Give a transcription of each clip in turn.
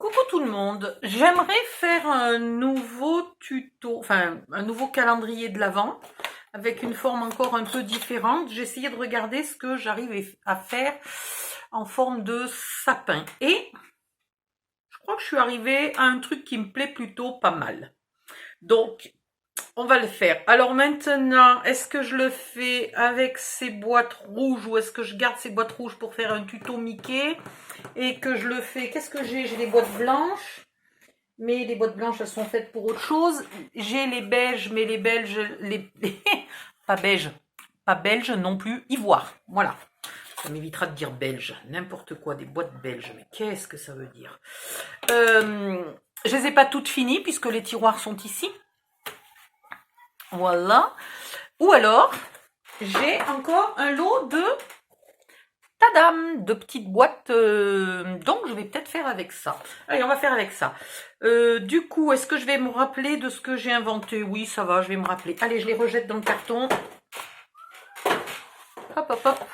Coucou tout le monde, j'aimerais faire un nouveau tuto, enfin un nouveau calendrier de l'Avent avec une forme encore un peu différente. J'ai essayé de regarder ce que j'arrive à faire en forme de sapin et je crois que je suis arrivée à un truc qui me plaît plutôt pas mal. Donc on va le faire. Alors maintenant, est-ce que je le fais avec ces boîtes rouges ou est-ce que je garde ces boîtes rouges pour faire un tuto Mickey et que je le fais? Qu'est-ce que j'ai? J'ai des boîtes blanches. Mais les boîtes blanches, elles sont faites pour autre chose. J'ai les beiges, mais les belges, pas beige, pas belge non plus, ivoire. Voilà. Ça m'évitera de dire belge. N'importe quoi, des boîtes belges. Mais qu'est-ce que ça veut dire? Je les ai pas toutes finies puisque les tiroirs sont ici. Voilà. Ou alors, j'ai encore un lot de tadam, de petites boîtes, donc je vais peut-être faire avec ça. Allez, on va faire avec ça. Du coup, est-ce que je vais me rappeler de ce que j'ai inventé? Oui, ça va, je vais me rappeler. Allez, je les rejette dans le carton. Hop, hop, hop.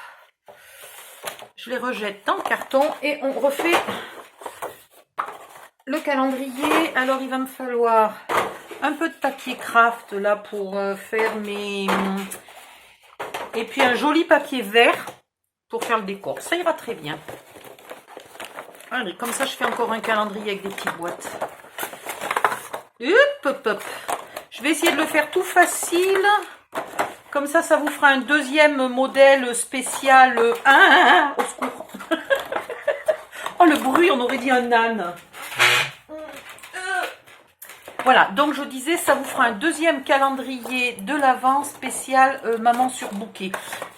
Je les rejette dans le carton et on refait le calendrier. Alors, il va me falloir un peu de papier craft là pour faire mes... Et puis un joli papier vert pour faire le décor. Ça ira très bien. Allez, comme ça, je fais encore un calendrier avec des petites boîtes. Hop, hop, hop. Je vais essayer de le faire tout facile. Comme ça, ça vous fera un deuxième modèle spécial. Au secours. Oh, le bruit, on aurait dit un âne. Voilà, donc je disais, ça vous fera un deuxième calendrier de l'Avent spécial Maman sur bouquet.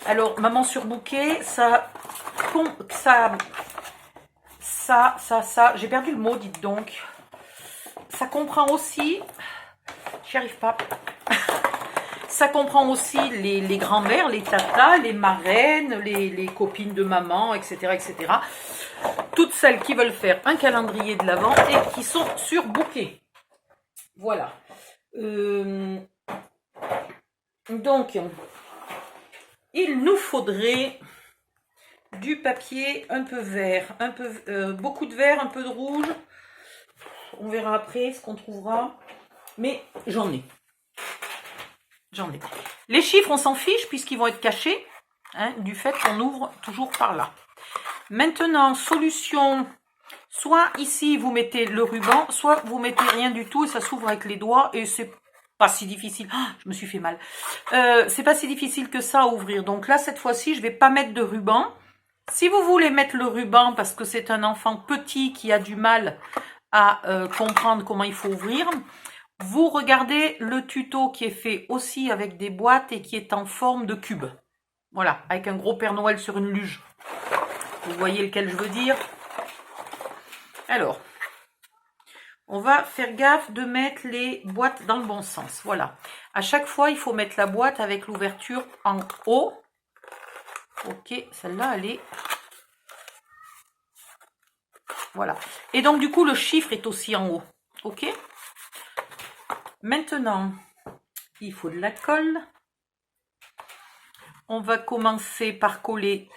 Alors, Maman sur bouquet, j'ai perdu le mot, dites donc. Ça comprend aussi, j'y arrive pas, ça comprend aussi les grands-mères, les tatas, les marraines, les copines de maman, etc., etc. Toutes celles qui veulent faire un calendrier de l'Avent et qui sont sur bouquet. Voilà. Donc, il nous faudrait du papier un peu vert, beaucoup de vert, un peu de rouge. On verra après ce qu'on trouvera. Mais j'en ai. J'en ai. Les chiffres, on s'en fiche puisqu'ils vont être cachés. Hein, du fait qu'on ouvre toujours par là. Maintenant, solution. Soit ici, vous mettez le ruban, soit vous mettez rien du tout et ça s'ouvre avec les doigts et c'est pas si difficile. Oh, je me suis fait mal. C'est pas si difficile que ça à ouvrir. Donc là, cette fois-ci, je vais pas mettre de ruban. Si vous voulez mettre le ruban parce que c'est un enfant petit qui a du mal à comprendre comment il faut ouvrir, vous regardez le tuto qui est fait aussi avec des boîtes et qui est en forme de cube. Voilà, avec un gros Père Noël sur une luge. Vous voyez lequel je veux dire? Alors, on va faire gaffe de mettre les boîtes dans le bon sens. Voilà. À chaque fois, il faut mettre la boîte avec l'ouverture en haut. Ok, celle-là, elle est... Voilà. Et donc, du coup, le chiffre est aussi en haut. Ok? Maintenant, il faut de la colle. On va commencer par coller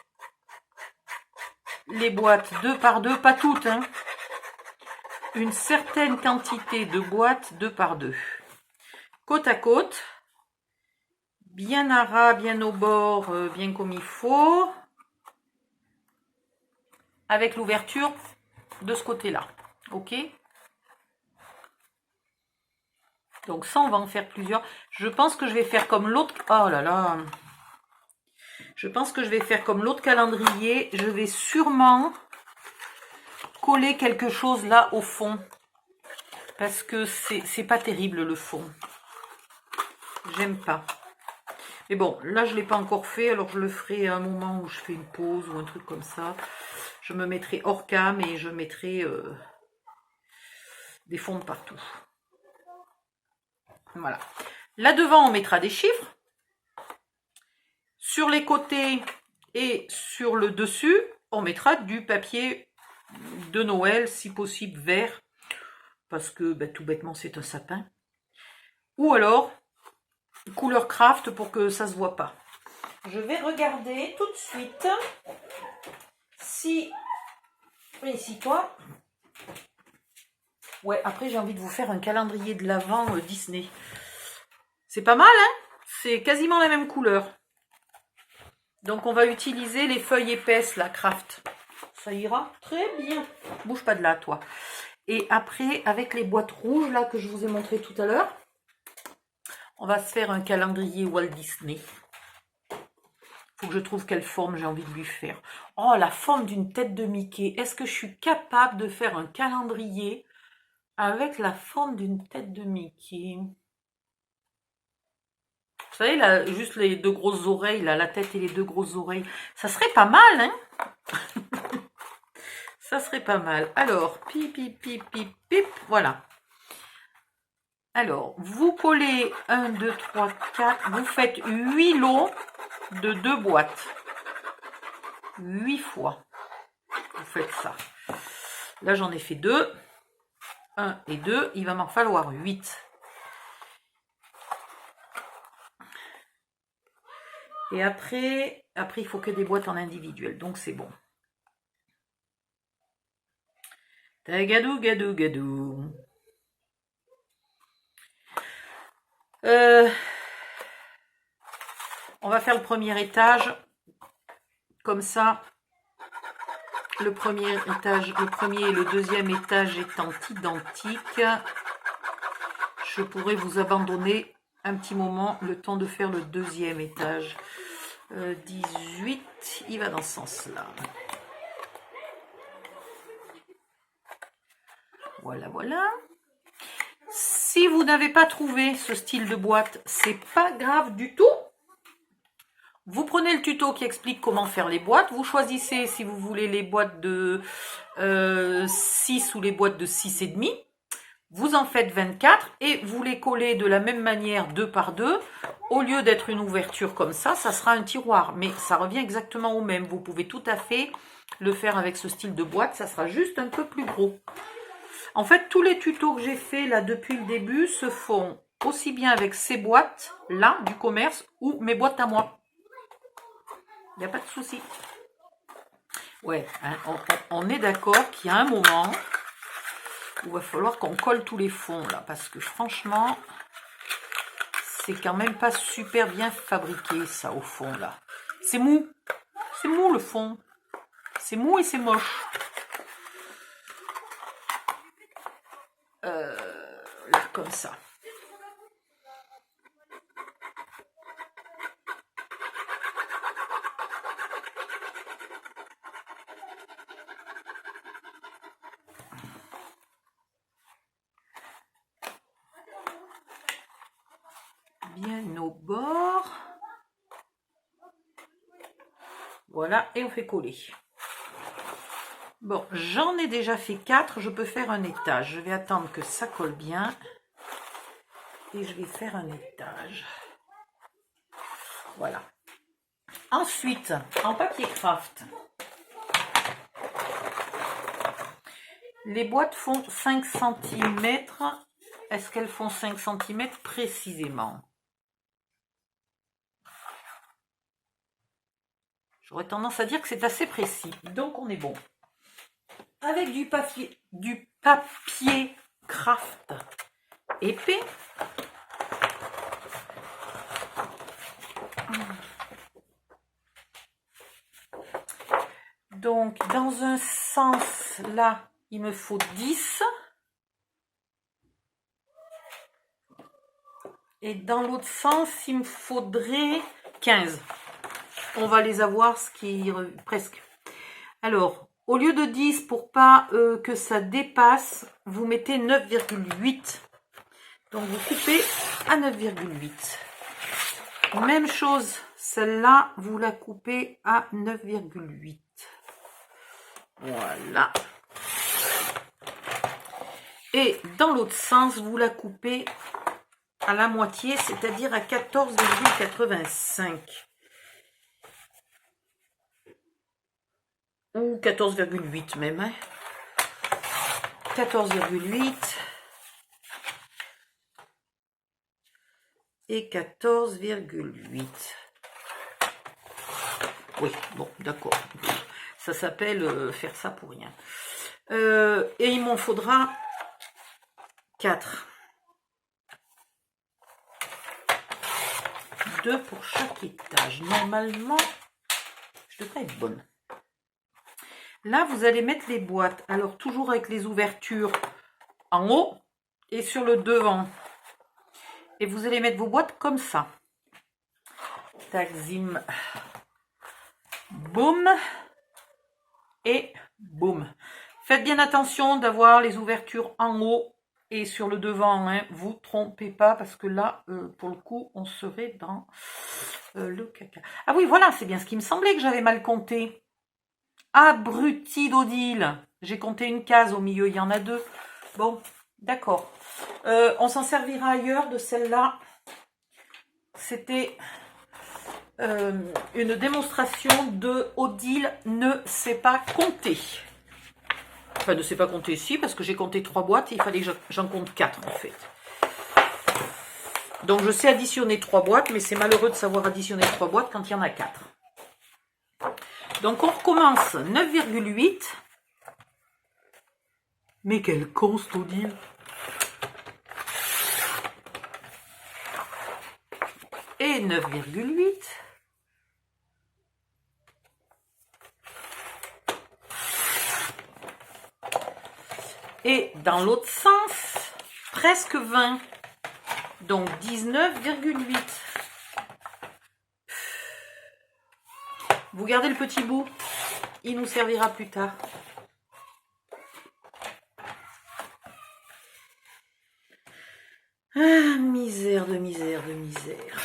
les boîtes 2 par 2, pas toutes, hein. Une certaine quantité de boîtes 2 par 2. Côte à côte. Bien à ras, bien au bord, bien comme il faut. Avec l'ouverture de ce côté-là. Ok? Donc ça, on va en faire plusieurs. Je pense que je vais faire comme l'autre... Oh là là! Je pense que je vais faire comme l'autre calendrier. Je vais sûrement coller quelque chose là au fond. Parce que c'est pas terrible le fond. J'aime pas. Mais bon, là, je ne l'ai pas encore fait. Alors, je le ferai à un moment où je fais une pause ou un truc comme ça. Je me mettrai hors cam et je mettrai des fonds de partout. Voilà. Là devant, on mettra des chiffres. Sur les côtés et sur le dessus, on mettra du papier de Noël, si possible vert. Parce que tout bêtement, c'est un sapin. Ou alors, couleur craft pour que ça ne se voit pas. Je vais regarder tout de suite si... Ici, toi. Ouais, après j'ai envie de vous faire un calendrier de l'Avent Disney. C'est pas mal, hein? C'est quasiment la même couleur. Donc on va utiliser les feuilles épaisses, la Craft. Ça ira très bien. Bouge pas de là, toi. Et après, avec les boîtes rouges là que je vous ai montré tout à l'heure, on va se faire un calendrier Walt Disney. Faut que je trouve quelle forme j'ai envie de lui faire. Oh, la forme d'une tête de Mickey. Est-ce que je suis capable de faire un calendrier avec la forme d'une tête de Mickey? Vous savez, là, juste les deux grosses oreilles, là, la tête et les deux grosses oreilles. Ça serait pas mal, hein? Ça serait pas mal. Alors, pip, pip, pip, pip, pip, voilà. Alors, vous collez 1, 2, 3, 4, vous faites 8 lots de 2 boîtes. 8 fois. Vous faites ça. Là, j'en ai fait 2. 1 et 2, il va m'en falloir 8. Et après, il faut que des boîtes en individuel, donc c'est bon. Tagadou, gadou, gadou. On va faire le premier étage. Comme ça, le premier et le deuxième étage étant identiques, je pourrais vous abandonner un petit moment le temps de faire le deuxième étage. 18, il va dans ce sens-là. Voilà, voilà. Si vous n'avez pas trouvé ce style de boîte, c'est pas grave du tout. Vous prenez le tuto qui explique comment faire les boîtes. Vous choisissez si vous voulez les boîtes de 6 ou les boîtes de 6,5. Vous en faites 24 et vous les collez de la même manière 2 par 2. Au lieu d'être une ouverture comme ça sera un tiroir. Mais ça revient exactement au même. Vous pouvez tout à fait le faire avec ce style de boîte. Ça sera juste un peu plus gros. En fait, tous les tutos que j'ai fait là depuis le début se font aussi bien avec ces boîtes là du commerce ou mes boîtes à moi. Il n'y a pas de souci. Ouais, hein, on est d'accord qu'il y a un moment où il va falloir qu'on colle tous les fonds là, parce que franchement, c'est quand même pas super bien fabriqué ça au fond là. C'est mou le fond. C'est mou et c'est moche. Là, comme ça. Bien au bord. Voilà, et on fait coller. Bon, j'en ai déjà fait 4, je peux faire un étage. Je vais attendre que ça colle bien. Et je vais faire un étage. Voilà. Ensuite, en papier craft, les boîtes font 5 cm. Est-ce qu'elles font 5 cm précisément? J'aurais tendance à dire que c'est assez précis. Donc on est bon. Avec du papier craft épais. Donc dans un sens là, il me faut 10. Et dans l'autre sens, il me faudrait 15. On va les avoir, ce qui est presque. Alors, au lieu de 10, pour pas que ça dépasse, vous mettez 9,8. Donc, vous coupez à 9,8. Même chose, celle-là, vous la coupez à 9,8. Voilà. Et dans l'autre sens, vous la coupez à la moitié, c'est-à-dire à 14,85. Ou 14,8 même. Hein. 14,8 et 14,8. Oui, bon, d'accord. Ça s'appelle faire ça pour rien. Et il m'en faudra 4. 2 pour chaque étage. Normalement, je devrais être bonne. Là, vous allez mettre les boîtes. Alors, toujours avec les ouvertures en haut et sur le devant. Et vous allez mettre vos boîtes comme ça. Tac, zim. Boum. Et boum. Faites bien attention d'avoir les ouvertures en haut et sur le devant. Hein. Vous trompez pas parce que là, pour le coup, on serait dans le caca. Ah oui, voilà, c'est bien ce qui me semblait que j'avais mal compté. Abruti d'Odile. J'ai compté une case au milieu, il y en a 2. Bon, d'accord. On s'en servira ailleurs de celle-là. C'était une démonstration de Odile ne sait pas compter. Enfin, ne sait pas compter ici, parce que j'ai compté 3 boîtes et il fallait que j'en compte 4 en fait. Donc je sais additionner 3 boîtes, mais c'est malheureux de savoir additionner 3 boîtes quand il y en a 4. Donc on recommence 9,8. Mais quel con cet Odile. Et 9,8. Et dans l'autre sens, presque 20. Donc 19,8. Vous gardez le petit bout. Il nous servira plus tard. Ah, misère de misère de misère.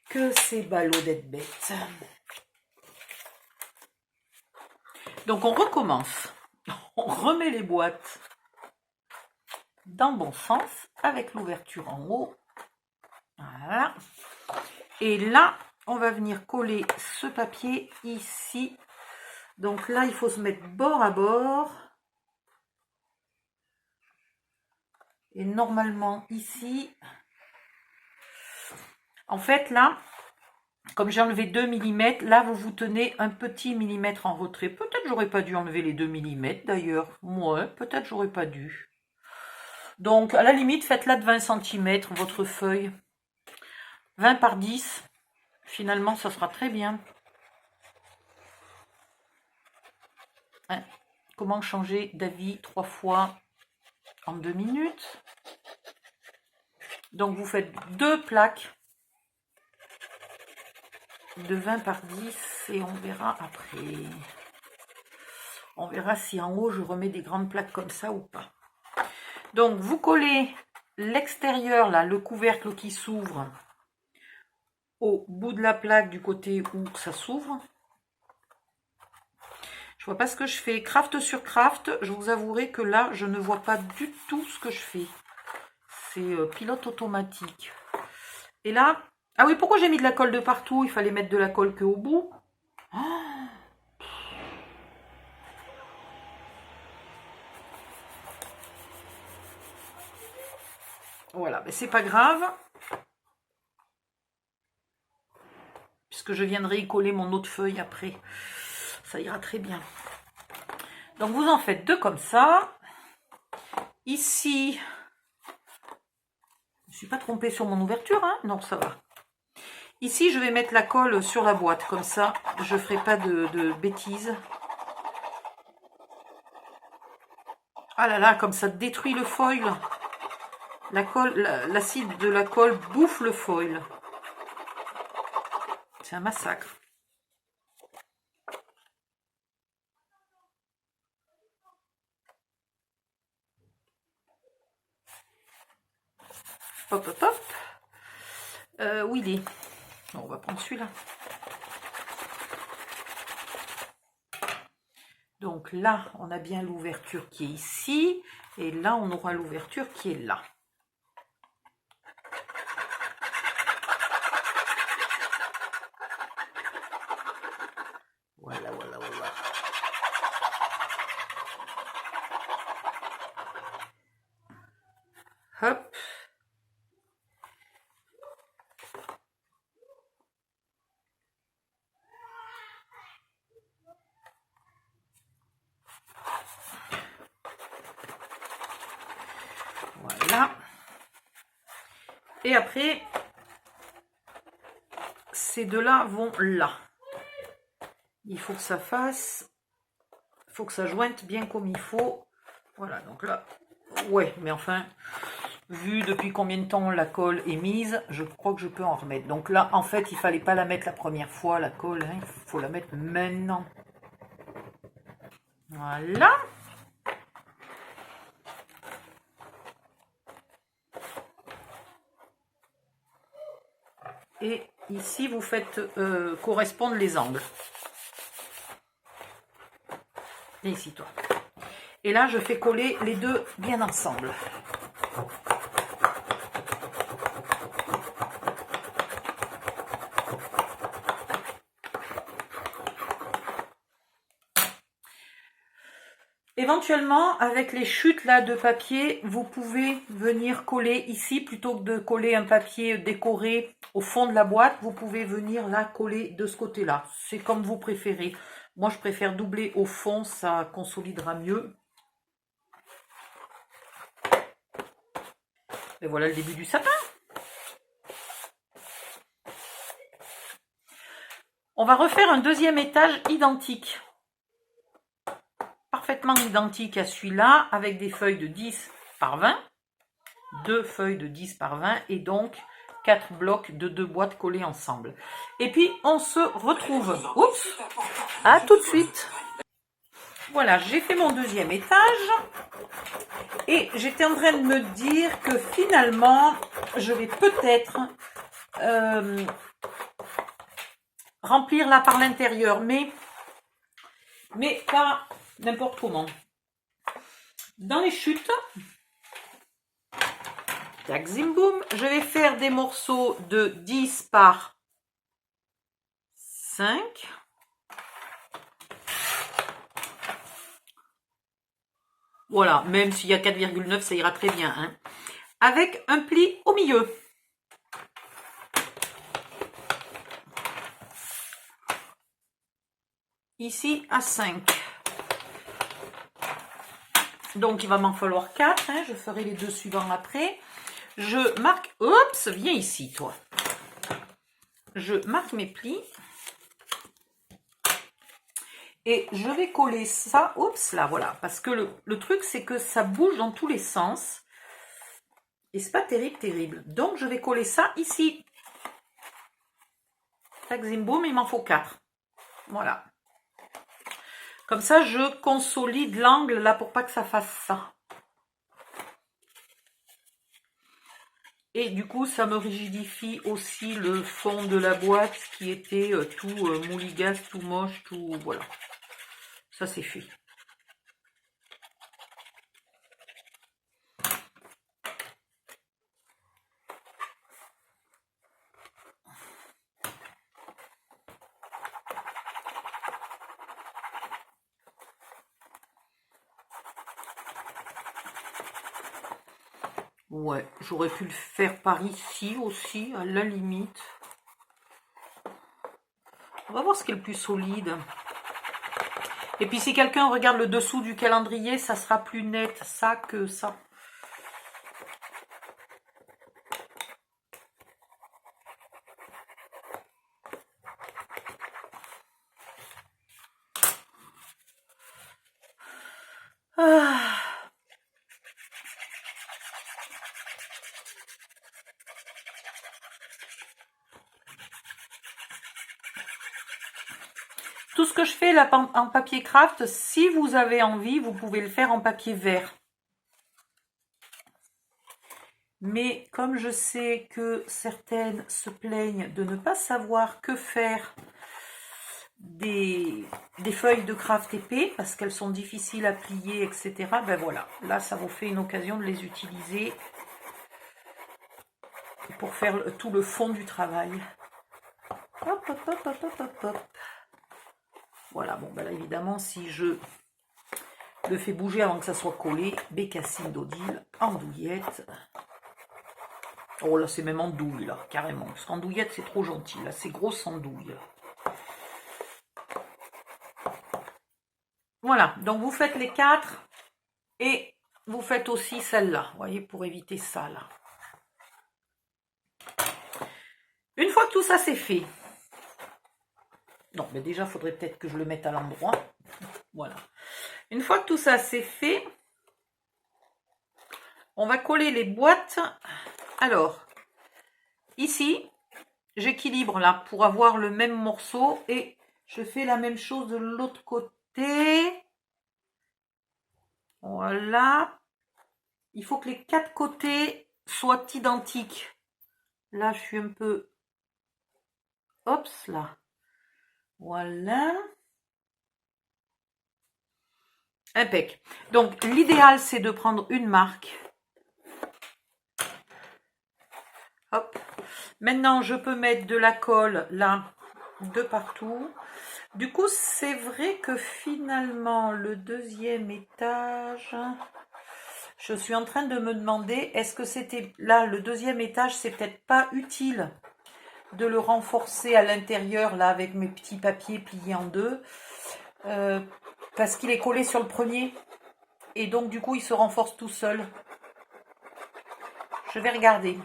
Que c'est ballot d'être bête. Donc on recommence. On remet les boîtes dans le bon sens avec l'ouverture en haut. Voilà. Et là, on va venir coller ce papier ici. Donc là, il faut se mettre bord à bord. Et normalement, ici, en fait, là, comme j'ai enlevé 2 mm, là, vous vous tenez un petit millimètre en retrait. Peut-être j'aurais pas dû enlever les 2 mm, d'ailleurs. Moi, peut-être j'aurais pas dû. Donc, à la limite, faites-la de 20 cm, votre feuille. 20 par 10. Finalement, ça sera très bien. Hein? Comment changer d'avis 3 fois en 2 minutes? Donc, vous faites 2 plaques de 20 par 10 et on verra après. On verra si en haut, je remets des grandes plaques comme ça ou pas. Donc, vous collez l'extérieur, là, le couvercle qui s'ouvre au bout de la plaque du côté où ça s'ouvre. Je vois pas ce que je fais. Craft sur craft, je vous avouerai que là, je ne vois pas du tout ce que je fais. C'est pilote automatique. Et là, ah oui, pourquoi j'ai mis de la colle de partout? Il fallait mettre de la colle qu'au bout. Oh, voilà, mais c'est pas grave. Puisque je viendrai y coller mon autre feuille après. Ça ira très bien. Donc vous en faites 2 comme ça. Ici, je ne suis pas trompée sur mon ouverture, hein? Non, ça va. Ici, je vais mettre la colle sur la boîte, comme ça, je ne ferai pas de bêtises. Ah là là, comme ça détruit le foil. La colle, l'acide de la colle bouffe le foil. C'est un massacre. Hop, hop, hop. Où il est? Bon, on va prendre celui-là. Donc là, on a bien l'ouverture qui est ici. Et là, on aura l'ouverture qui est là. Voilà, voilà, voilà. Hop. Et après, ces deux-là vont là. Il faut que ça fasse, il faut que ça jointe bien comme il faut. Voilà, donc là, ouais, mais enfin, vu depuis combien de temps la colle est mise, je crois que je peux en remettre. Donc là, en fait, il fallait pas la mettre la première fois, la colle, hein, il faut la mettre maintenant. Voilà. Et ici, vous faites correspondre les angles. Et ici, toi. Et là, je fais coller les deux bien ensemble. Éventuellement, avec les chutes là de papier, vous pouvez venir coller ici, plutôt que de coller un papier décoré au fond de la boîte, vous pouvez venir là coller de ce côté-là. C'est comme vous préférez. Moi, je préfère doubler au fond, ça consolidera mieux. Et voilà le début du sapin. On va refaire un deuxième étage identique. Parfaitement identique à celui-là, avec des feuilles de 10 par 20. 2 feuilles de 10 par 20 et donc 4 blocs de 2 boîtes collées ensemble. Et puis, on se retrouve. Oups! À tout de suite. Voilà, j'ai fait mon deuxième étage. Et j'étais en train de me dire que finalement, je vais peut-être remplir là par l'intérieur, mais pas n'importe comment. Dans les chutes, tac, zim boum, je vais faire des morceaux de 10 par 5. Voilà, même s'il y a 4,9, ça ira très bien. Hein. Avec un pli au milieu. Ici à 5. Donc il va m'en falloir 4. Hein, je ferai les deux suivants après. Je marque... Oups, viens ici toi. Je marque mes plis. Et je vais coller ça, oups, là, voilà. Parce que le truc, c'est que ça bouge dans tous les sens. Et c'est pas terrible. Donc, je vais coller ça ici. Tac, zim, boum, il m'en faut 4. Voilà. Comme ça, je consolide l'angle, là, pour pas que ça fasse ça. Et du coup, ça me rigidifie aussi le fond de la boîte qui était tout mouligasse, tout moche, tout... Voilà. Ça, c'est fait. Ouais, j'aurais pu le faire par ici aussi, à la limite. On va voir ce qui est le plus solide. Et puis si quelqu'un regarde le dessous du calendrier, ça sera plus net ça que ça. Ah. Tout ce que je fais là en papier craft, si vous avez envie, vous pouvez le faire en papier vert. Mais comme je sais que certaines se plaignent de ne pas savoir que faire des feuilles de craft épais, parce qu'elles sont difficiles à plier, etc. Ben voilà, là ça vous fait une occasion de les utiliser pour faire tout le fond du travail. Hop, hop, hop, hop, hop, hop, hop. Voilà, bon ben là évidemment si je le fais bouger avant que ça soit collé, bécassine d'Odile, andouillette. Oh là c'est même andouille là, carrément, parce qu'andouillette c'est trop gentil, là c'est grosse andouille. Voilà, donc vous faites les 4 et vous faites aussi celle-là, vous voyez, pour éviter ça là. Une fois que tout ça c'est fait, non, mais déjà, il faudrait peut-être que je le mette à l'endroit. Voilà. Une fois que tout ça c'est fait, on va coller les boîtes. Alors, ici, j'équilibre là pour avoir le même morceau et je fais la même chose de l'autre côté. Voilà. Il faut que les 4 côtés soient identiques. Là, je suis un peu... Hop, là. Voilà. Impec. Donc, l'idéal, c'est de prendre une marque. Hop. Maintenant, je peux mettre de la colle, là, de partout. Du coup, c'est vrai que finalement, le deuxième étage... Je suis en train de me demander, est-ce que c'était... Là, le deuxième étage, c'est peut-être pas utile de le renforcer à l'intérieur, là, avec mes petits papiers pliés en deux. Parce qu'il est collé sur le premier. Et donc, du coup, il se renforce tout seul. Je vais regarder.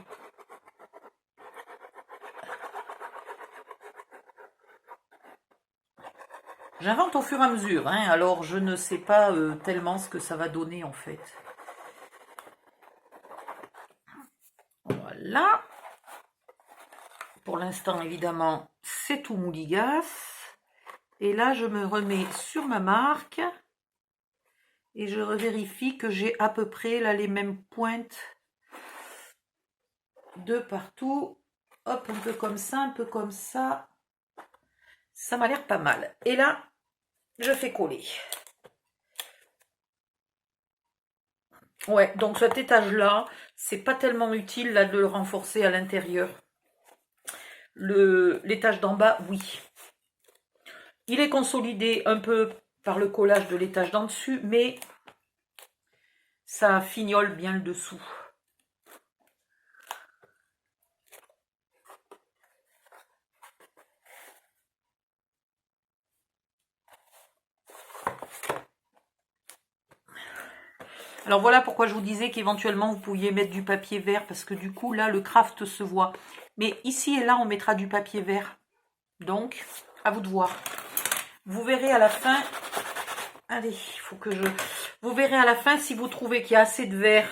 J'invente au fur et à mesure, hein, alors je ne sais pas tellement ce que ça va donner, en fait. Voilà. Pour l'instant, évidemment, c'est tout mouligasse. Et là, je me remets sur ma marque. Et je revérifie que j'ai à peu près là les mêmes pointes de partout. Hop, un peu comme ça, un peu comme ça. Ça m'a l'air pas mal. Et là, je fais coller. Ouais, donc cet étage-là, c'est pas tellement utile là de le renforcer à l'intérieur. L'étage d'en bas, oui. Il est consolidé un peu par le collage de l'étage d'en dessus, mais ça fignole bien le dessous. Alors voilà pourquoi je vous disais qu'éventuellement vous pouviez mettre du papier vert, parce que du coup là le craft se voit. Mais ici et là on mettra du papier vert. Donc à vous de voir. Vous verrez à la fin. Allez, il faut que je... Vous verrez à la fin si vous trouvez qu'il y a assez de vert.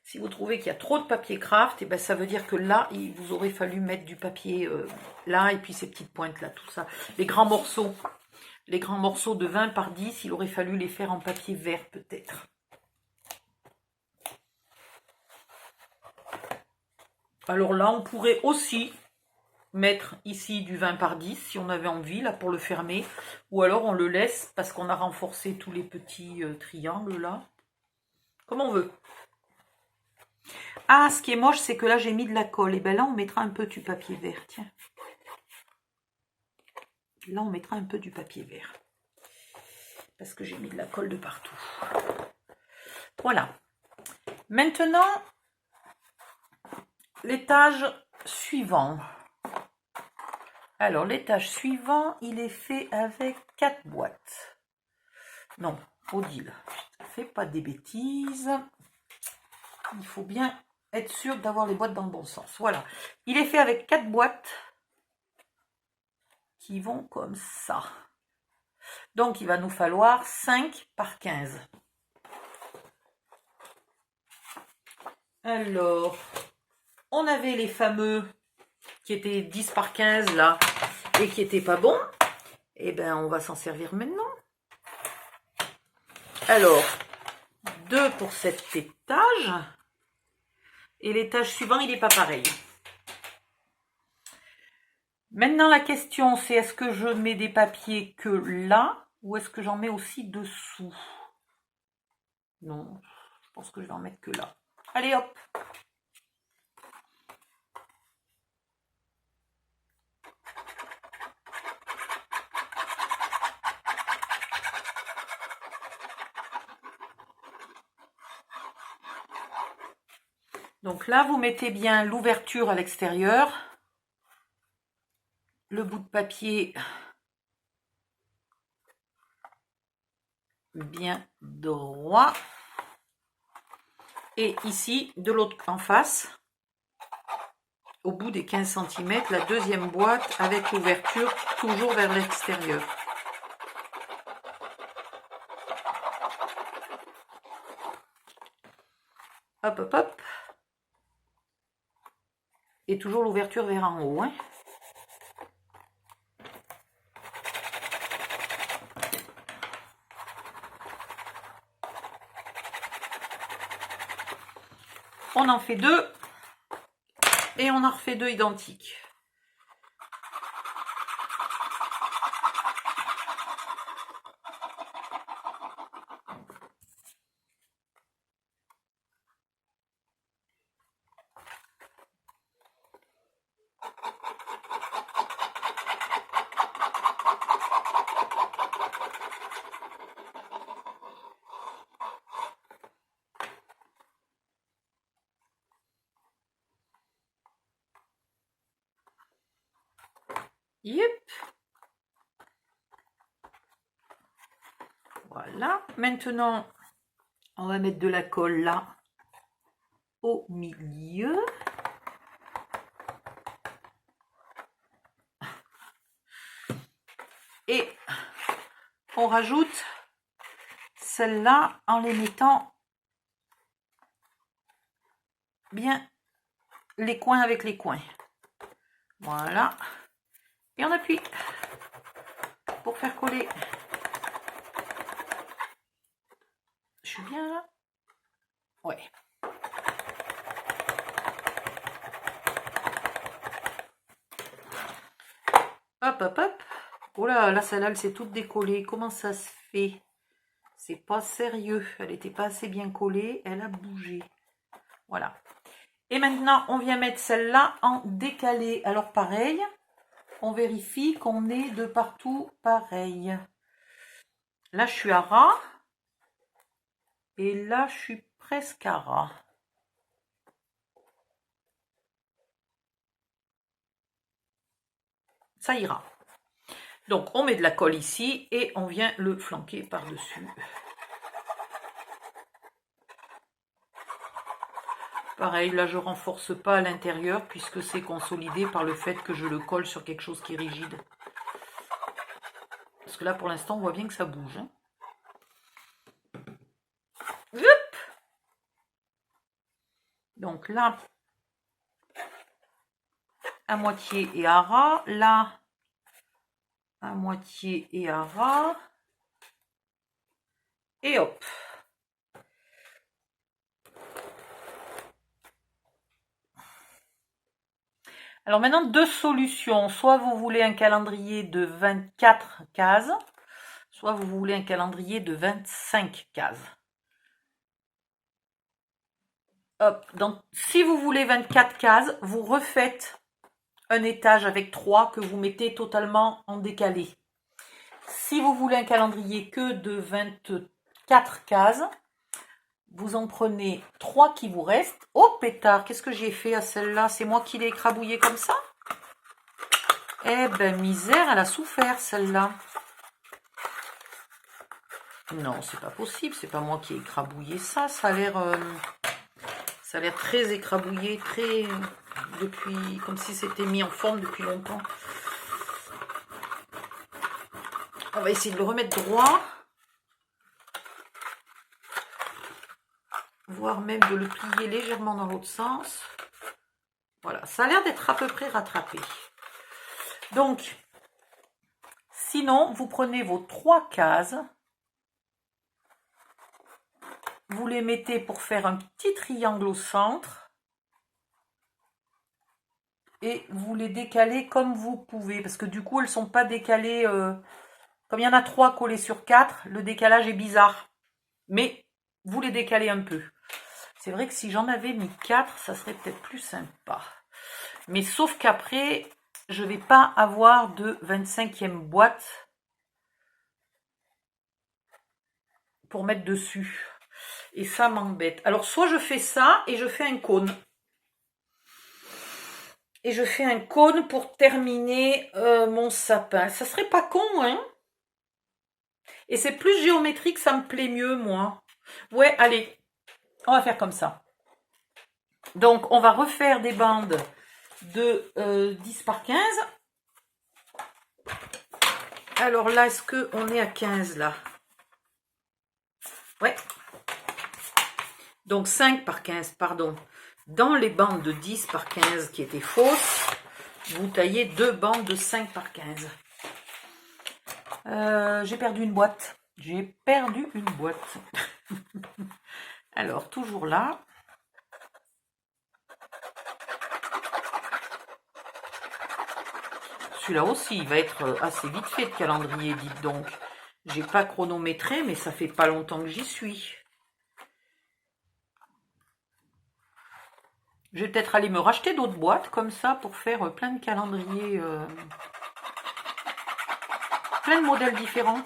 Si vous trouvez qu'il y a trop de papier craft, et ben ça veut dire que là, il vous aurait fallu mettre du papier là, et puis ces petites pointes là, tout ça. Les grands morceaux de 20 par 10, il aurait fallu les faire en papier vert peut-être. Alors là, on pourrait aussi mettre ici du 20 par 10 si on avait envie, là, pour le fermer. Ou alors on le laisse parce qu'on a renforcé tous les petits triangles là. Comme on veut. Ah, ce qui est moche, c'est que là, j'ai mis de la colle. Et bien là, on mettra un peu du papier vert, tiens. Là, on mettra un peu du papier vert. Parce que j'ai mis de la colle de partout. Voilà. Maintenant, l'étage suivant. Alors, l'étage suivant, il est fait avec 4 boîtes. Non, Odile, fais pas des bêtises. Il faut bien être sûr d'avoir les boîtes dans le bon sens. Voilà. Il est fait avec 4 boîtes qui vont comme ça. Donc, il va nous falloir 5 par 15. Alors, on avait les fameux qui étaient 10 par 15 là et qui n'étaient pas bons. Eh bien, on va s'en servir maintenant. Alors, 2 pour cet étage. Et l'étage suivant, il n'est pas pareil. Maintenant, la question, c'est est-ce que je mets des papiers que là ou est-ce que j'en mets aussi dessous? Non, je pense que je vais en mettre que là. Allez, hop! Donc là, vous mettez bien l'ouverture à l'extérieur. Le bout de papier bien droit. Et ici, de l'autre en face, au bout des 15 cm, la deuxième boîte avec l'ouverture toujours vers l'extérieur. Hop, hop, hop. Et toujours l'ouverture vers en haut. Hein. On en fait 2. Et on en refait 2 identiques. Yep. Voilà. Maintenant, on va mettre de la colle là, au milieu. Et on rajoute celle-là en les mettant bien les coins avec les coins. Voilà. Et on appuie pour faire coller. Je suis bien là? Ouais. Hop, hop, hop. Oh là, là, celle-là, elle s'est toute décollée. Comment ça se fait? C'est pas sérieux. Elle n'était pas assez bien collée. Elle a bougé. Voilà. Et maintenant, on vient mettre celle-là en décalé. Alors, pareil, on vérifie qu'on est de partout pareil. Là, je suis à ras. Et là, je suis presque à ras. Ça ira. Donc, on met de la colle ici et on vient le flanquer par-dessus. Pareil, là, je renforce pas à l'intérieur puisque c'est consolidé par le fait que je le colle sur quelque chose qui est rigide. Parce que là, pour l'instant, on voit bien que ça bouge. Hein. Hop. Donc là, à moitié et à ras. Là, à moitié et à ras. Et hop. Alors maintenant, 2 solutions. Soit vous voulez un calendrier de 24 cases, soit vous voulez un calendrier de 25 cases. Hop, donc si vous voulez 24 cases, vous refaites un étage avec 3 que vous mettez totalement en décalé. Si vous voulez un calendrier que de 24 cases, vous en prenez 3 qui vous restent. Oh pétard, qu'est-ce que j'ai fait à celle-là? C'est moi qui l'ai écrabouillée comme ça? Eh ben misère, elle a souffert celle-là. Non, c'est pas possible, c'est pas moi qui ai écrabouillé ça. Ça a l'air très écrabouillé, très depuis, comme si c'était mis en forme depuis longtemps. On va essayer de le remettre droit. Voire même de le plier légèrement dans l'autre sens. Voilà, ça a l'air d'être à peu près rattrapé. Donc, sinon, vous prenez vos 3 cases. Vous les mettez pour faire un petit triangle au centre. Et vous les décalez comme vous pouvez. Parce que du coup, elles ne sont pas décalées. Comme il y en a 3 collées sur 4, le décalage est bizarre. Mais vous les décalez un peu. C'est vrai que si j'en avais mis 4, ça serait peut-être plus sympa. Mais sauf qu'après, je ne vais pas avoir de 25e boîte pour mettre dessus. Et ça m'embête. Alors, soit je fais ça et je fais un cône. Et je fais un cône pour terminer mon sapin. Ça serait pas con, hein? Et c'est plus géométrique, ça me plaît mieux, moi. Ouais, allez. On va faire comme ça. Donc, on va refaire des bandes de 10 par 15. Alors là, est-ce qu'on est à 15 là? Ouais. Donc 5 par 15, pardon. Dans les bandes de 10 par 15 qui étaient fausses, vous taillez 2 bandes de 5 par 15. J'ai perdu une boîte. J'ai perdu une boîte. Alors, toujours là. Celui-là aussi, il va être assez vite fait de calendrier, dites donc. J'ai pas chronométré, mais ça fait pas longtemps que j'y suis. Je vais peut-être aller me racheter d'autres boîtes comme ça pour faire plein de calendriers, plein de modèles différents.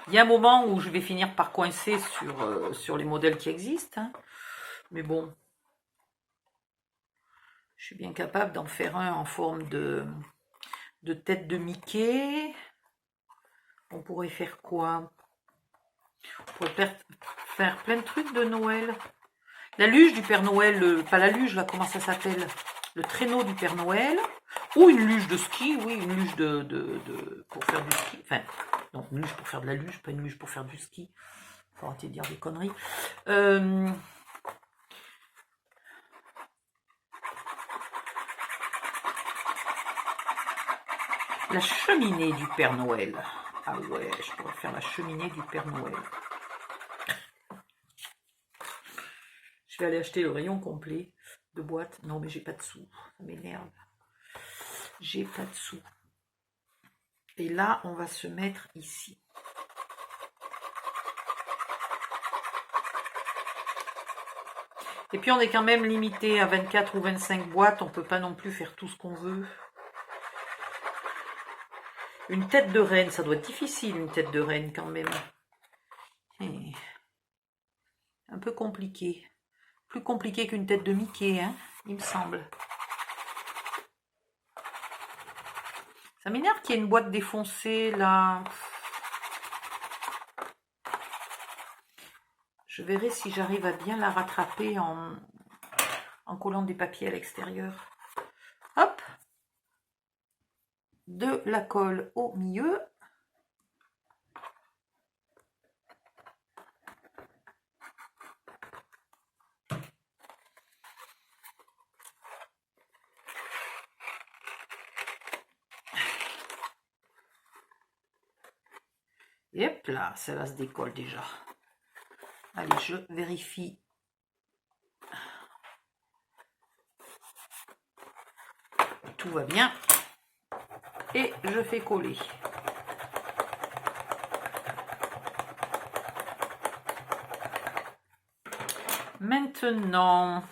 Il y a un moment où je vais finir par coincer sur les modèles qui existent. Hein. Mais bon, je suis bien capable d'en faire un en forme de tête de Mickey. On pourrait faire quoi? On pourrait faire plein de trucs de Noël. La luge du Père Noël, pas la luge là, comment ça s'appelle? Le traîneau du Père Noël. Ou une luge de ski, oui, une luge pour faire du ski. Enfin, non, une luge pour faire de la luge, pas une luge pour faire du ski. Faut arrêter de dire des conneries. La cheminée du Père Noël. Ah ouais, je pourrais faire la cheminée du Père Noël. Je vais aller acheter le rayon complet de boîtes. Non, mais j'ai pas de sous. Ça m'énerve. J'ai pas de sous. Et là, on va se mettre ici. Et puis, on est quand même limité à 24 ou 25 boîtes. On ne peut pas non plus faire tout ce qu'on veut. Une tête de reine, ça doit être difficile, une tête de reine quand même. Et un peu compliqué. Plus compliqué qu'une tête de Mickey, hein, il me semble. Ça m'énerve qu'il y ait une boîte défoncée, là. Je verrai si j'arrive à bien la rattraper en collant des papiers à l'extérieur. Hop. De la colle au milieu. Et hop là, celle-là se décolle déjà. Allez, je vérifie. Tout va bien. Et je fais coller. Maintenant,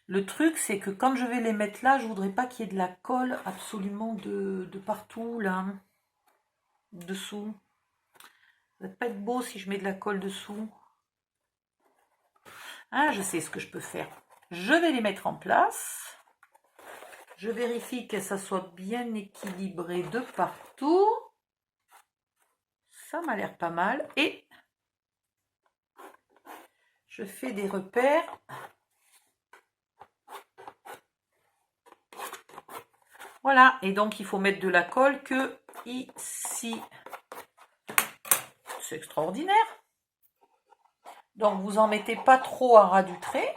le truc, c'est que quand je vais les mettre là, je voudrais pas qu'il y ait de la colle absolument de partout, là, dessous. Ça va pas être beau si je mets de la colle dessous. Ah, je sais ce que je peux faire. Je vais les mettre en place. Je vérifie que ça soit bien équilibré de partout. Ça m'a l'air pas mal. Et je fais des repères. Voilà. Et donc, il faut mettre de la colle que ici. C'est extraordinaire. Donc, vous en mettez pas trop à ras du trait.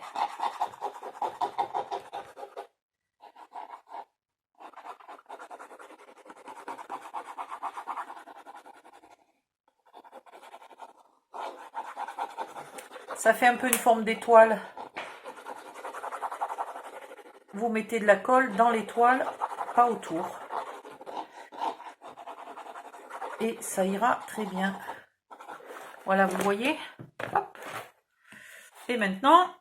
Ça fait un peu une forme d'étoile. Vous mettez de la colle dans l'étoile, pas autour. Et ça ira très bien. Voilà, vous voyez. Hop. Et maintenant,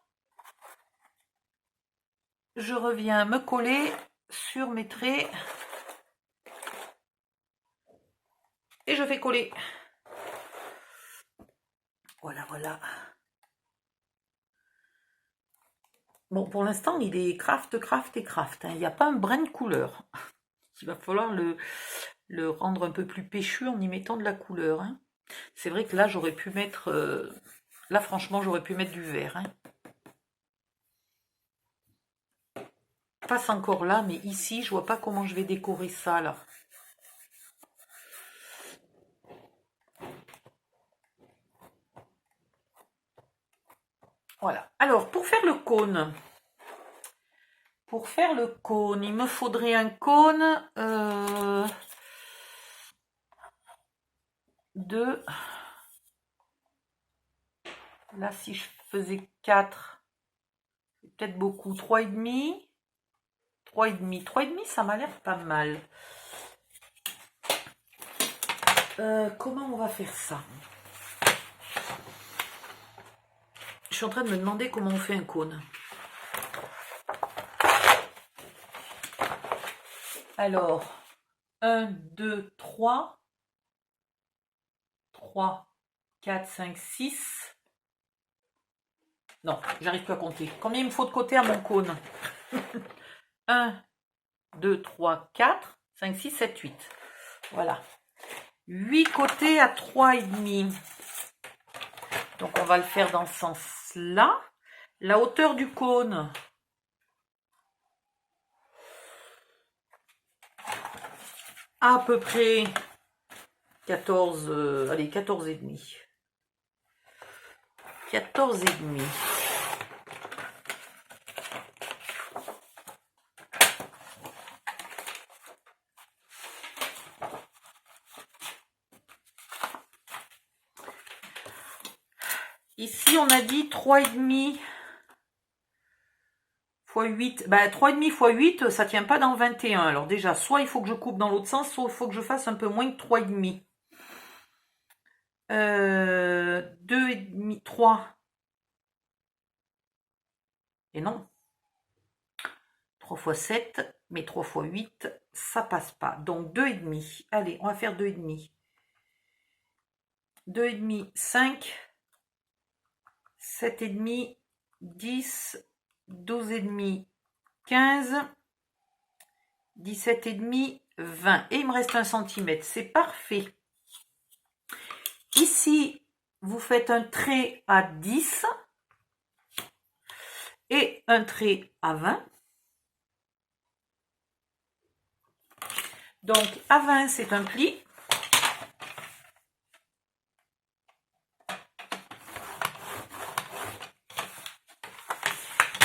je reviens me coller sur mes traits. Et je fais coller. Voilà, voilà. Bon, pour l'instant, il est craft. Hein. Il n'y a pas un brin de couleur. Il va falloir le rendre un peu plus péchu en y mettant de la couleur. Hein. C'est vrai que là, j'aurais pu mettre... là, franchement, j'aurais pu mettre du vert. Hein. passe encore là, mais ici, je vois pas comment je vais décorer ça, là. Voilà. Alors, pour faire le cône, il me faudrait un cône de... Là, si je faisais 4, c'est peut-être beaucoup. 3,5. 3,5. 3,5, ça m'a l'air pas mal. Comment on va faire ça? Je suis en train de me demander comment on fait un cône. Alors, 1, 2, 3. 3, 4, 5, 6. Non, j'arrive plus à compter. Combien il me faut de côté à mon cône? 1, 2, 3, 4, 5, 6, 7, 8. Voilà. 8 côtés à 3,5. Donc, on va le faire dans ce sens-là. La hauteur du cône. À peu près 14, allez, 14,5. 14,5. Ici, on a dit 3,5 fois 8. Ben, 3,5 fois 8, ça ne tient pas dans 21. Alors déjà, soit il faut que je coupe dans l'autre sens, soit il faut que je fasse un peu moins que 3,5. 2,5, 3. Et non. 3 fois 7, mais 3 fois 8, ça passe pas. Donc 2,5. Allez, on va faire 2,5. 2,5, 5. 7,5, 10, 12,5, 15, 17,5, 20. Et il me reste 1 cm. C'est parfait. Ici, vous faites un trait à 10 et un trait à 20. Donc, à 20, c'est un pli.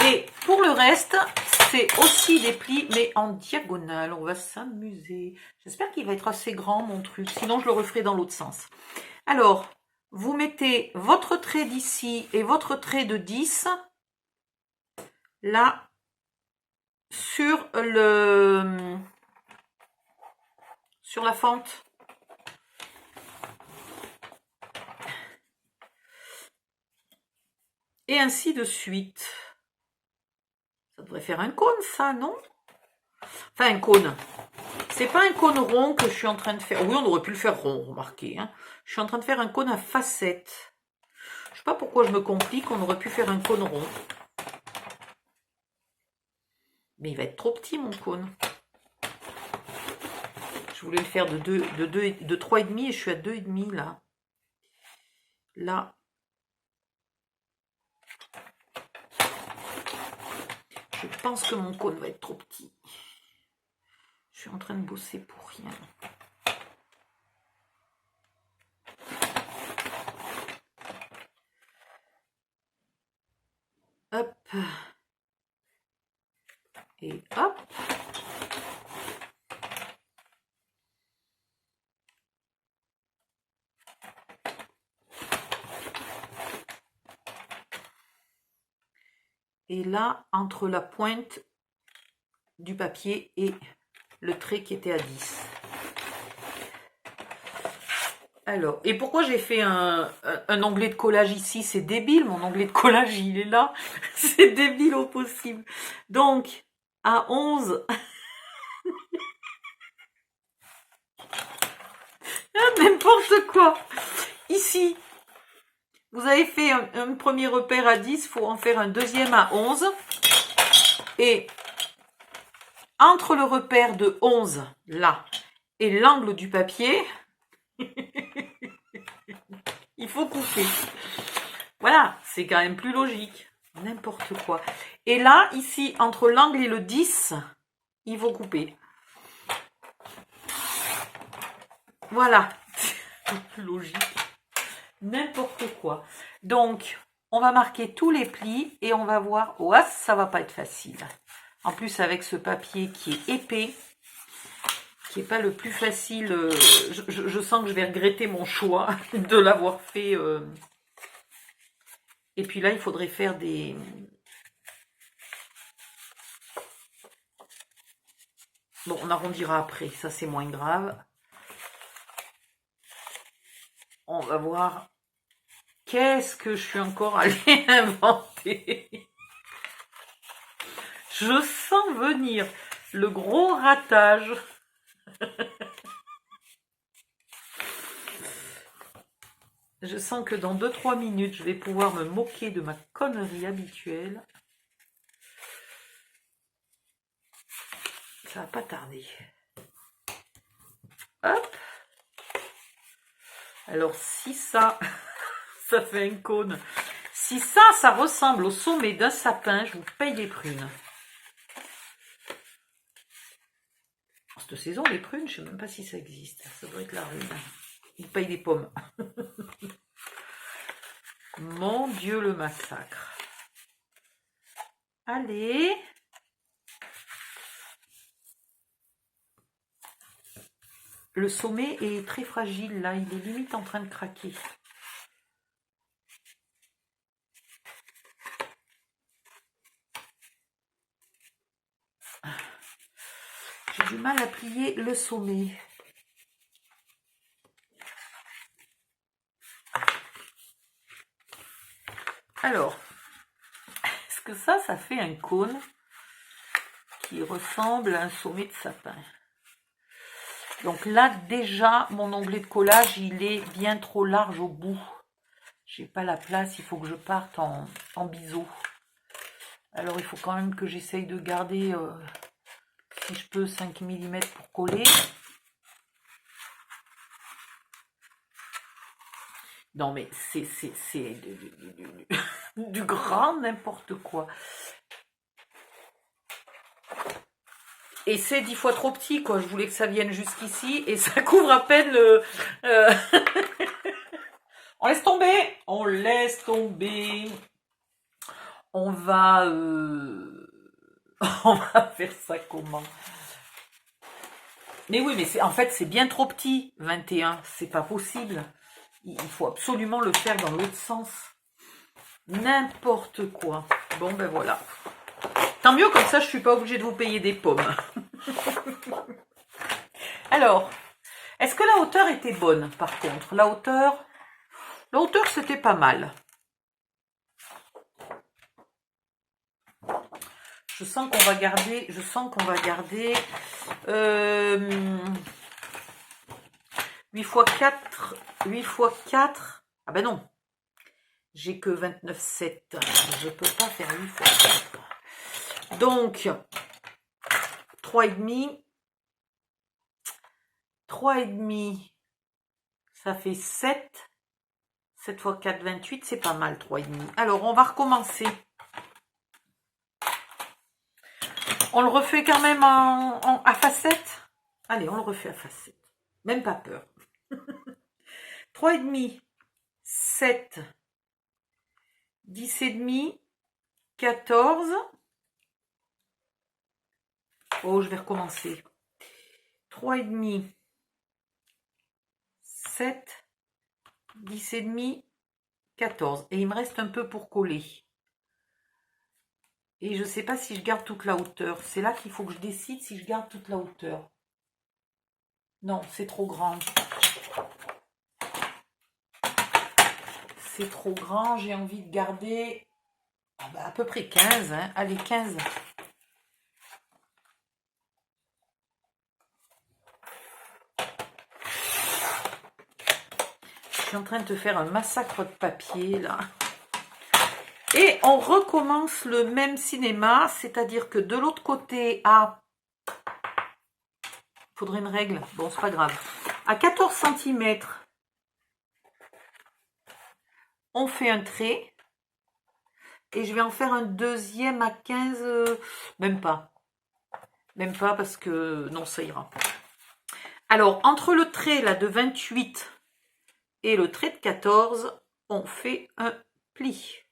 Et pour le reste, c'est aussi des plis, mais en diagonale. On va s'amuser. J'espère qu'il va être assez grand, mon truc. Sinon, je le referai dans l'autre sens. Alors, vous mettez votre trait d'ici et votre trait de 10, là, sur la fente. Et ainsi de suite. Ça devrait faire un cône, ça, non? Enfin, un cône. C'est pas un cône rond que je suis en train de faire. Oui, on aurait pu le faire rond, remarquez. Hein. Je suis en train de faire un cône à facettes. Je sais pas pourquoi je me complique. On aurait pu faire un cône rond. Mais il va être trop petit, mon cône. Je voulais le faire de 3,5 et je suis à 2,5 là. Là. Je pense que mon cône va être trop petit. Je suis en train de bosser pour rien. Hop. Et hop. Et là, entre la pointe du papier et le trait qui était à 10. Alors, et pourquoi j'ai fait un onglet de collage ici? C'est débile, mon onglet de collage, il est là. C'est débile au possible. Donc, à 11... N'importe quoi. Ici, vous avez fait un premier repère à 10, il faut en faire un deuxième à 11. Et entre le repère de 11, là, et l'angle du papier, il faut couper. Voilà, c'est quand même plus logique. N'importe quoi. Et là, ici, entre l'angle et le 10, il faut couper. Voilà. Logique. N'importe quoi. Donc, on va marquer tous les plis et on va voir. Oh, ça va pas être facile. En plus, avec ce papier qui est épais, qui n'est pas le plus facile, je sens que je vais regretter mon choix de l'avoir fait. Et puis là, il faudrait faire des... Bon, on arrondira après, ça c'est moins grave. On va voir qu'est-ce que je suis encore allée inventer. Je sens venir le gros ratage. Je sens que dans 2-3 minutes, je vais pouvoir me moquer de ma connerie habituelle. Ça va pas tarder. Hop. Alors, si ça, ça fait un cône. Si ça, ça ressemble au sommet d'un sapin, je vous paye des prunes. Cette saison, les prunes, je ne sais même pas si ça existe. Ça doit être la rune. Ils payent des pommes. Mon Dieu, le massacre. Allez. Le sommet est très fragile, là. Il est limite en train de craquer. J'ai du mal à plier le sommet. Alors, est-ce que ça fait un cône qui ressemble à un sommet de sapin? Donc là, déjà, mon onglet de collage, il est bien trop large au bout. J'ai pas la place, il faut que je parte en biseau. Alors, il faut quand même que j'essaye de garder, si je peux, 5 mm pour coller. Non, mais c'est du grand n'importe quoi. Et c'est 10 fois trop petit, quoi. Je voulais que ça vienne jusqu'ici et ça couvre à peine le... On laisse tomber. On laisse tomber. On va... on va faire ça comment? Mais oui, mais en fait, c'est bien trop petit, 21. C'est pas possible. Il faut absolument le faire dans l'autre sens. N'importe quoi. Bon, ben voilà. Tant mieux, comme ça, je suis pas obligée de vous payer des pommes. Alors, est-ce que la hauteur était bonne, par contre? La hauteur, c'était pas mal. Je sens qu'on va garder, 8 x 4, 8 x 4, ah ben non, j'ai que 29,7, je peux pas faire 8 x 4. Donc, 3,5, 3,5, ça fait 7, 7 x 4, 28, c'est pas mal, 3,5. Alors, on va recommencer. On le refait quand même à facette. Allez, on le refait à facette. Même pas peur. 3,5, 7, 10,5, 14. Oh, je vais recommencer. 3,5, 7, 10,5, 14. Et il me reste un peu pour coller. Et je ne sais pas si je garde toute la hauteur. C'est là qu'il faut que je décide si je garde toute la hauteur. Non, c'est trop grand. C'est trop grand. J'ai envie de garder à peu près 15. Hein. Allez, 15. Je suis en train de te faire un massacre de papier, là. Et on recommence le même cinéma, c'est-à-dire que de l'autre côté, il faudrait une règle, bon c'est pas grave, à 14 cm, on fait un trait, Et je vais en faire un deuxième à 15, même pas. Même pas parce que non, ça ira. Alors, entre le trait là de 28 et le trait de 14, on fait un pli.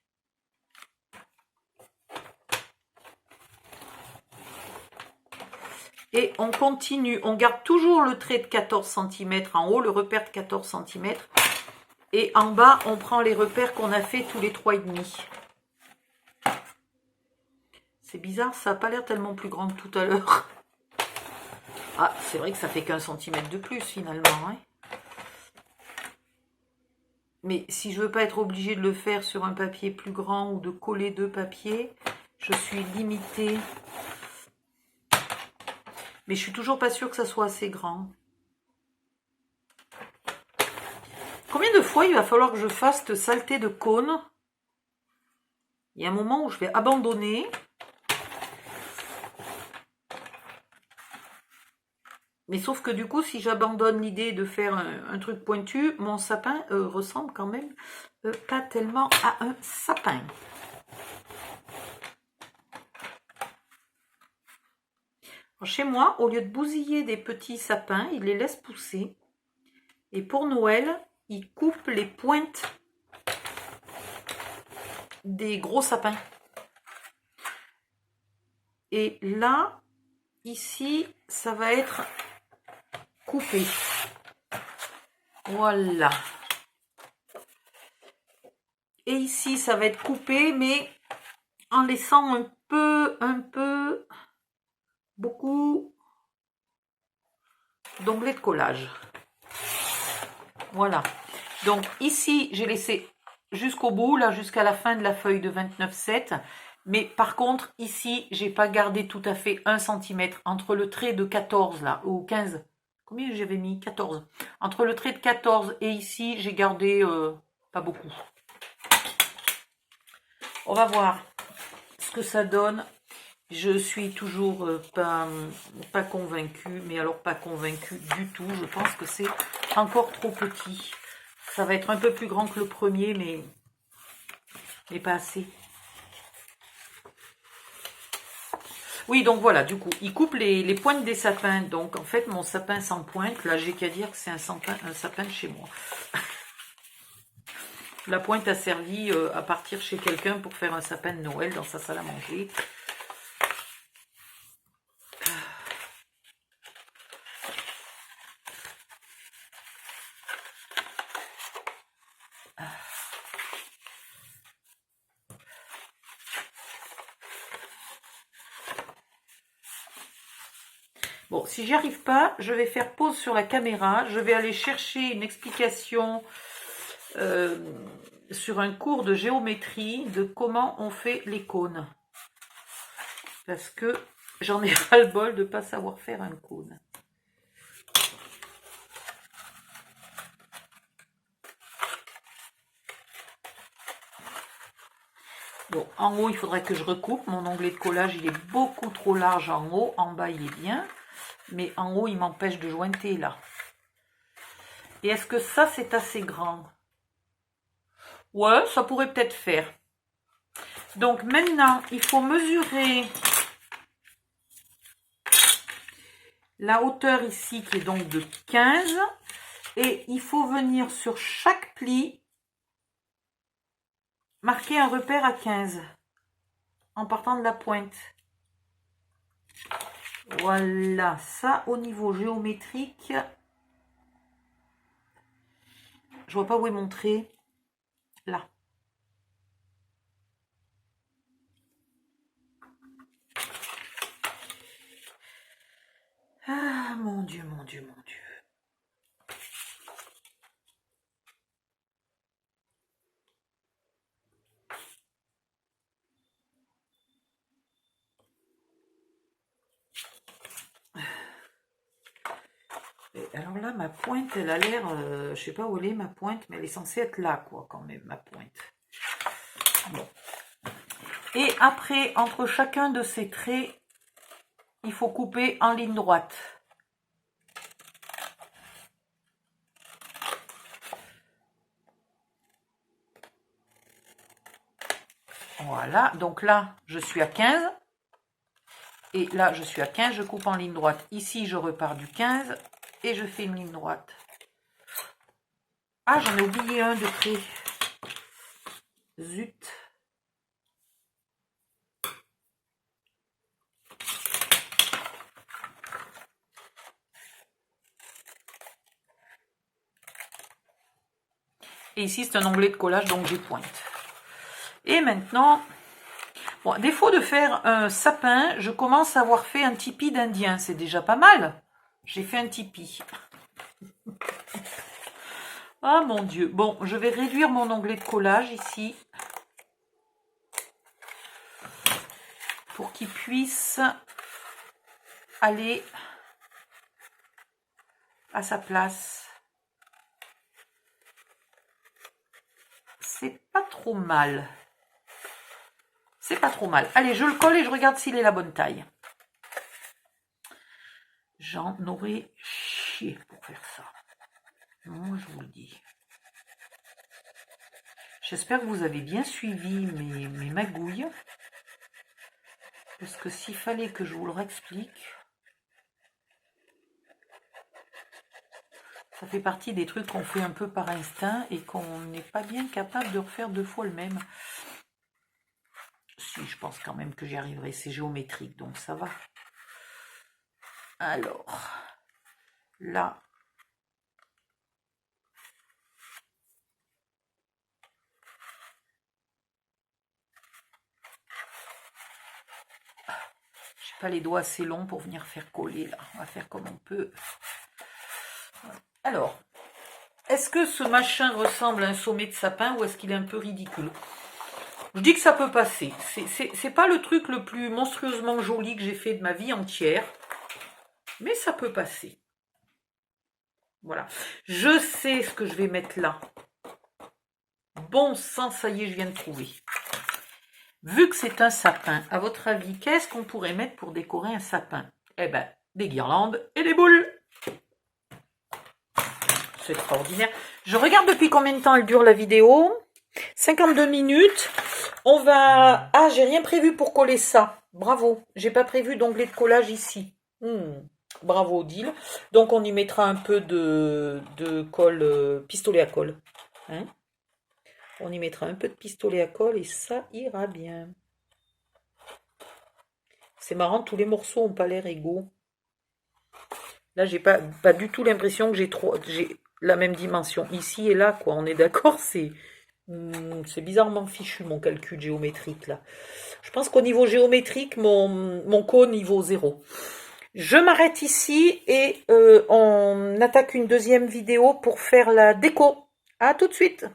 Et on continue, on garde toujours le trait de 14 cm en haut, le repère de 14 cm. Et en bas, on prend les repères qu'on a fait tous les 3,5. C'est bizarre, ça n'a pas l'air tellement plus grand que tout à l'heure. Ah, c'est vrai que ça fait qu'1 cm de plus finalement. Hein. Mais si je veux pas être obligée de le faire sur un papier plus grand ou de coller 2 papiers, je suis limitée. Mais je suis toujours pas sûre que ça soit assez grand. Combien de fois il va falloir que je fasse cette saleté de cône? Il y a un moment où je vais abandonner. Mais sauf que du coup, si j'abandonne l'idée de faire un truc pointu, mon sapin ressemble quand même pas tellement à un sapin. Alors, chez moi, au lieu de bousiller des petits sapins, ils les laissent pousser. Et pour Noël, ils coupent les pointes des gros sapins. Et là, ici, ça va être coupé. Voilà. Et ici, ça va être coupé, mais en laissant un peu, beaucoup d'onglets de collage. Voilà. Donc ici, j'ai laissé jusqu'au bout, là, jusqu'à la fin de la feuille de 29,7. Mais par contre, ici, j'ai pas gardé tout à fait 1 cm entre le trait de 14, là, ou 15. Combien j'avais mis? 14. Entre le trait de 14 et ici, j'ai gardé pas beaucoup. On va voir ce que ça donne. Je suis toujours pas convaincue, mais alors pas convaincue du tout. Je pense que c'est encore trop petit. Ça va être un peu plus grand que le premier, mais pas assez. Oui, donc voilà, du coup, il coupe les pointes des sapins. Donc, en fait, mon sapin sans pointe, là, j'ai qu'à dire que c'est un sapin de chez moi. La pointe a servi à partir chez quelqu'un pour faire un sapin de Noël dans sa salle à manger. Bon, si j'y arrive pas, je vais faire pause sur la caméra. Je vais aller chercher une explication sur un cours de géométrie de comment on fait les cônes. Parce que j'en ai ras le bol de ne pas savoir faire un cône. Bon, en haut, il faudrait que je recoupe. Mon onglet de collage, il est beaucoup trop large en haut. En bas, il est bien. Mais en haut, il m'empêche de jointer, là. Et est-ce que ça, c'est assez grand? Ouais, ça pourrait peut-être faire. Donc, maintenant, il faut mesurer la hauteur ici, qui est donc de 15. Et il faut venir sur chaque pli marquer un repère à 15 en partant de la pointe. Voilà, ça au niveau géométrique, je vois pas où est mon trait. Là. Ah, mon Dieu, mon Dieu, mon Dieu. Et alors là, ma pointe, elle a l'air, je sais pas où elle est ma pointe, mais elle est censée être là, quoi, quand même, ma pointe. Bon. Et après, entre chacun de ces traits, il faut couper en ligne droite. Voilà, donc là, je suis à 15. Et là, je suis à 15, je coupe en ligne droite. Ici, je repars du 15 et je fais une ligne droite. Ah, j'en ai oublié un de près. Zut. Et ici, c'est un onglet de collage, donc j'ai pointe. Et maintenant, bon, à défaut de faire un sapin, je commence à avoir fait un tipi d'Indien. C'est déjà pas mal. J'ai fait un tipi. Ah mon Dieu. Bon, je vais réduire mon onglet de collage ici. Pour qu'il puisse aller à sa place. C'est pas trop mal. C'est pas trop mal. Allez, je le colle et je regarde s'il est la bonne taille. J'en aurais chié pour faire ça. Moi, je vous le dis. J'espère que vous avez bien suivi mes magouilles. Parce que s'il fallait que je vous le réexplique, ça fait partie des trucs qu'on fait un peu par instinct et qu'on n'est pas bien capable de refaire 2 fois le même. Si, je pense quand même que j'y arriverai. C'est géométrique, donc ça va. Alors, là, j'ai pas les doigts assez longs pour venir faire coller là. On va faire comme on peut. Alors, est-ce que ce machin ressemble à un sommet de sapin ou est-ce qu'il est un peu ridicule? Je dis que ça peut passer. C'est pas le truc le plus monstrueusement joli que j'ai fait de ma vie entière. Mais ça peut passer. Voilà. Je sais ce que je vais mettre là. Bon sang, ça y est, je viens de trouver. Vu que c'est un sapin, à votre avis, qu'est-ce qu'on pourrait mettre pour décorer un sapin? Eh ben, des guirlandes et des boules. C'est extraordinaire. Je regarde depuis combien de temps elle dure la vidéo. 52 minutes. On va... Ah, j'ai rien prévu pour coller ça. Bravo. J'ai pas prévu d'onglet de collage ici. Bravo, Odile. Donc, on y mettra un peu de colle, pistolet à colle. Hein? On y mettra un peu de pistolet à colle et ça ira bien. C'est marrant, tous les morceaux n'ont pas l'air égaux. Là, j'ai pas du tout l'impression que j'ai la même dimension. Ici et là, quoi. On est d'accord, c'est bizarrement fichu, mon calcul géométrique, là. Je pense qu'au niveau géométrique, mon cône niveau 0. Je m'arrête ici et on attaque une deuxième vidéo pour faire la déco. À tout de suite.